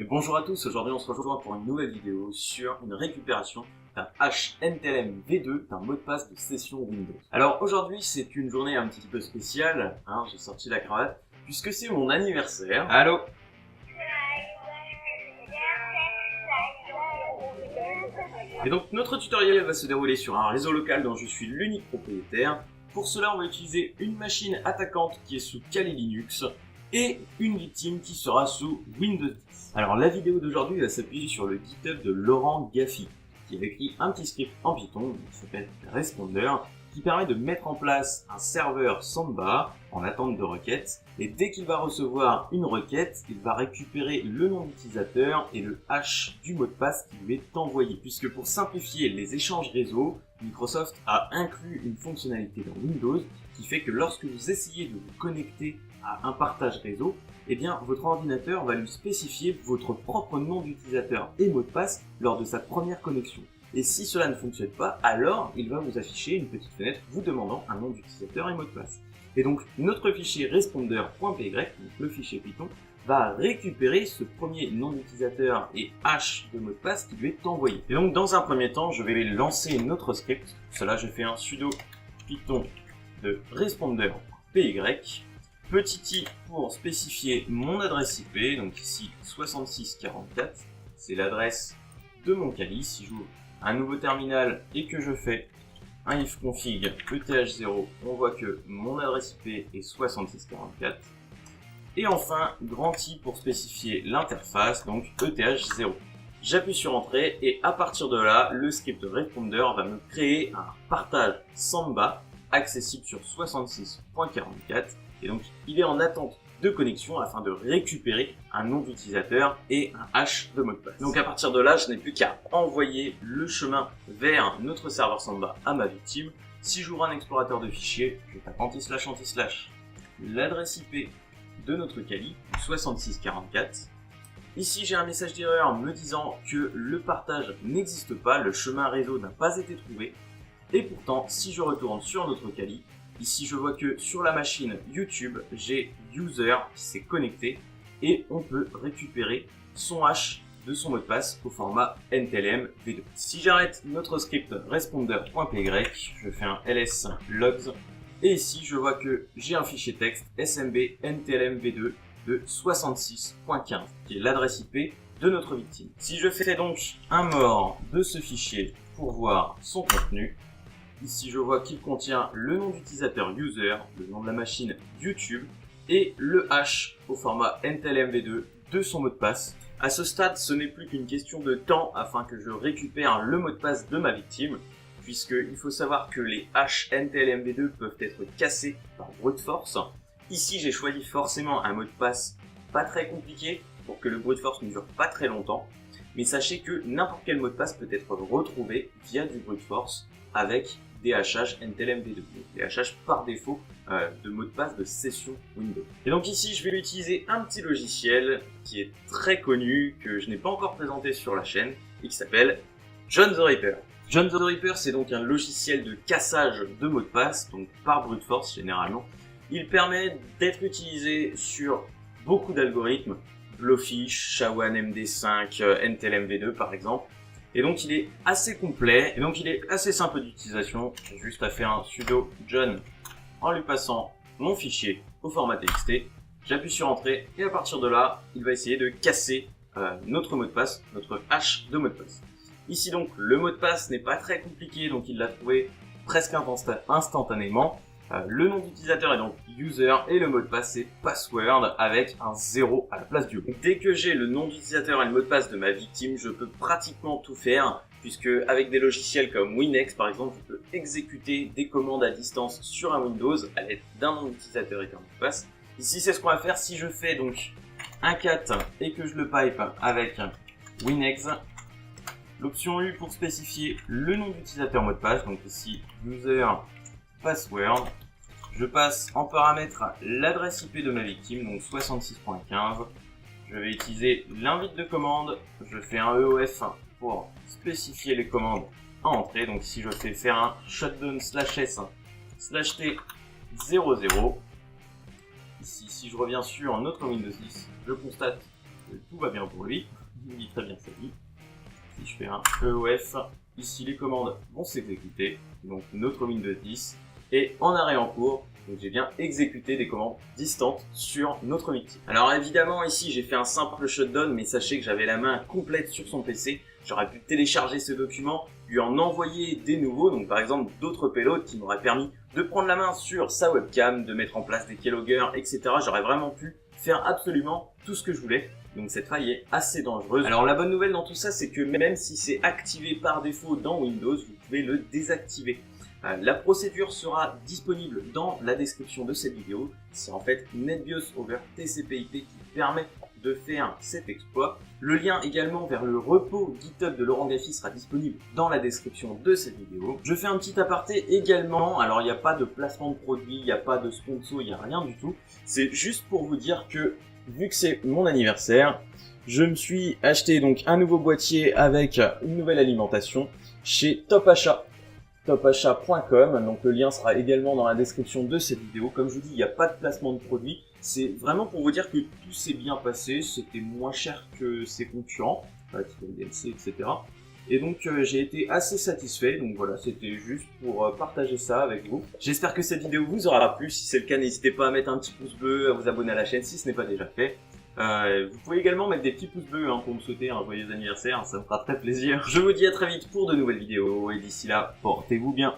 Et bonjour à tous, aujourd'hui on se rejoint pour une nouvelle vidéo sur une récupération d'un hash NTLM V2 d'un mot de passe de session Windows. Alors aujourd'hui c'est une journée un petit peu spéciale, j'ai sorti la cravate, puisque c'est mon anniversaire. Allô? Et donc notre tutoriel va se dérouler sur un réseau local dont je suis l'unique propriétaire. Pour cela on va utiliser une machine attaquante qui est sous Kali Linux et une victime qui sera sous Windows 10. Alors la vidéo d'aujourd'hui va s'appuyer sur le GitHub de Laurent Gaffi, qui a écrit un petit script en Python qui s'appelle Responder, qui permet de mettre en place un serveur Samba en attente de requêtes, et dès qu'il va recevoir une requête, il va récupérer le nom d'utilisateur et le hash du mot de passe qui lui est envoyé. Puisque pour simplifier les échanges réseau, Microsoft a inclus une fonctionnalité dans Windows qui fait que lorsque vous essayez de vous connecter à un partage réseau, eh bien votre ordinateur va lui spécifier votre propre nom d'utilisateur et mot de passe lors de sa première connexion. Et si cela ne fonctionne pas, alors il va vous afficher une petite fenêtre vous demandant un nom d'utilisateur et mot de passe. Et donc notre fichier responder.py, donc le fichier Python, va récupérer ce premier nom d'utilisateur et hash de mot de passe qui lui est envoyé. Et donc dans un premier temps, je vais lancer notre script. Pour cela, je fais un sudo python de responder.py. Petit i pour spécifier mon adresse IP, donc ici 6644, c'est l'adresse de mon Kali. Si j'ouvre un nouveau terminal et que je fais un ifconfig eth0, on voit que mon adresse IP est 6644. Et enfin, grand I pour spécifier l'interface, donc eth0. J'appuie sur Entrée et à partir de là, le script Responder va me créer un partage Samba accessible sur 66.44. Et donc, il est en attente de connexion afin de récupérer un nom d'utilisateur et un hash de mot de passe. Donc à partir de là, je n'ai plus qu'à envoyer le chemin vers notre serveur Samba à ma victime. Si j'ouvre un explorateur de fichiers, je tape anti// l'adresse IP de notre Kali, 6644. Ici, j'ai un message d'erreur me disant que le partage n'existe pas, le chemin réseau n'a pas été trouvé. Et pourtant, si je retourne sur notre Kali, ici, je vois que sur la machine YouTube, j'ai user qui s'est connecté et on peut récupérer son hash de son mot de passe au format NTLM V2. Si j'arrête notre script responder.py, je fais un ls logs et ici, je vois que j'ai un fichier texte smb NTLM V2 de 66.15 qui est l'adresse IP de notre victime. Si je fais donc un more de ce fichier pour voir son contenu, ici, je vois qu'il contient le nom d'utilisateur user, le nom de la machine YouTube et le hash au format NTLM-V2 de son mot de passe. À ce stade, ce n'est plus qu'une question de temps afin que je récupère le mot de passe de ma victime, puisqu'il faut savoir que les hashes NTLM-V2 peuvent être cassés par brute force. Ici, j'ai choisi forcément un mot de passe pas très compliqué pour que le brute force ne dure pas très longtemps, mais sachez que n'importe quel mot de passe peut être retrouvé via du brute force avec des hashages NTLM V2, des hashages par défaut de mots de passe de session Windows. Et donc ici, je vais utiliser un petit logiciel qui est très connu, que je n'ai pas encore présenté sur la chaîne, et qui s'appelle John the Ripper. John the Ripper, c'est donc un logiciel de cassage de mots de passe, donc par brute force généralement. Il permet d'être utilisé sur beaucoup d'algorithmes, Blowfish, SHA-1 MD5, NTLM V2 par exemple. Et donc il est assez complet, et donc il est assez simple d'utilisation. J'ai juste à faire un sudo john en lui passant mon fichier au format txt. J'appuie sur entrée et à partir de là, il va essayer de casser notre mot de passe, notre hash de mot de passe. Ici donc le mot de passe n'est pas très compliqué, donc il l'a trouvé presque instantanément. Le nom d'utilisateur est donc user et le mot de passe c'est password avec un 0 à la place du O. Dès que j'ai le nom d'utilisateur et le mot de passe de ma victime, je peux pratiquement tout faire, puisque avec des logiciels comme Winex par exemple, je peux exécuter des commandes à distance sur un Windows à l'aide d'un nom d'utilisateur et d'un mot de passe. Ici c'est ce qu'on va faire. Si je fais donc un cat et que je le pipe avec Winex, l'option U pour spécifier le nom d'utilisateur mot de passe, donc ici user password. Je passe en paramètre l'adresse IP de ma victime, donc 66.15. Je vais utiliser l'invite de commande. Je fais un EOF pour spécifier les commandes à entrée. Donc ici, je fais faire un shutdown/s/t00. Ici, si je reviens sur notre Windows 10, je constate tout va bien pour lui, il vit très bien sa vie. Si je fais un EOF, ici les commandes vont s'exécuter, donc notre Windows 10 est en arrêt en cours, donc j'ai bien exécuté des commandes distantes sur notre victime. Alors évidemment ici j'ai fait un simple shutdown, mais sachez que j'avais la main complète sur son PC, j'aurais pu télécharger ce document, lui en envoyer des nouveaux, donc par exemple d'autres payloads qui m'auraient permis de prendre la main sur sa webcam, de mettre en place des keyloggers, etc. J'aurais vraiment pu faire absolument tout ce que je voulais. Donc cette faille est assez dangereuse. Alors la bonne nouvelle dans tout ça, c'est que même si c'est activé par défaut dans Windows, vous pouvez le désactiver. La procédure sera disponible dans la description de cette vidéo. C'est en fait NetBIOS over TCP/IP qui permet de faire cet exploit. Le lien également vers le repo GitHub de Laurent Gaffy sera disponible dans la description de cette vidéo. Je fais un petit aparté également, alors il n'y a pas de placement de produit, il n'y a pas de sponsor, il n'y a rien du tout. C'est juste pour vous dire que, vu que c'est mon anniversaire, je me suis acheté donc un nouveau boîtier avec une nouvelle alimentation chez Top Achat. topachat.com, donc le lien sera également dans la description de cette vidéo. Comme je vous dis, il n'y a pas de placement de produit, c'est vraiment pour vous dire que tout s'est bien passé, c'était moins cher que ses concurrents, DLC, etc. Et donc j'ai été assez satisfait, donc voilà, c'était juste pour partager ça avec vous. J'espère que cette vidéo vous aura plu, si c'est le cas n'hésitez pas à mettre un petit pouce bleu, à vous abonner à la chaîne si ce n'est pas déjà fait. Vous pouvez également mettre des petits pouces bleus pour me souhaiter un joyeux anniversaire, ça me fera très plaisir. Je vous dis à très vite pour de nouvelles vidéos, et d'ici là, portez-vous bien.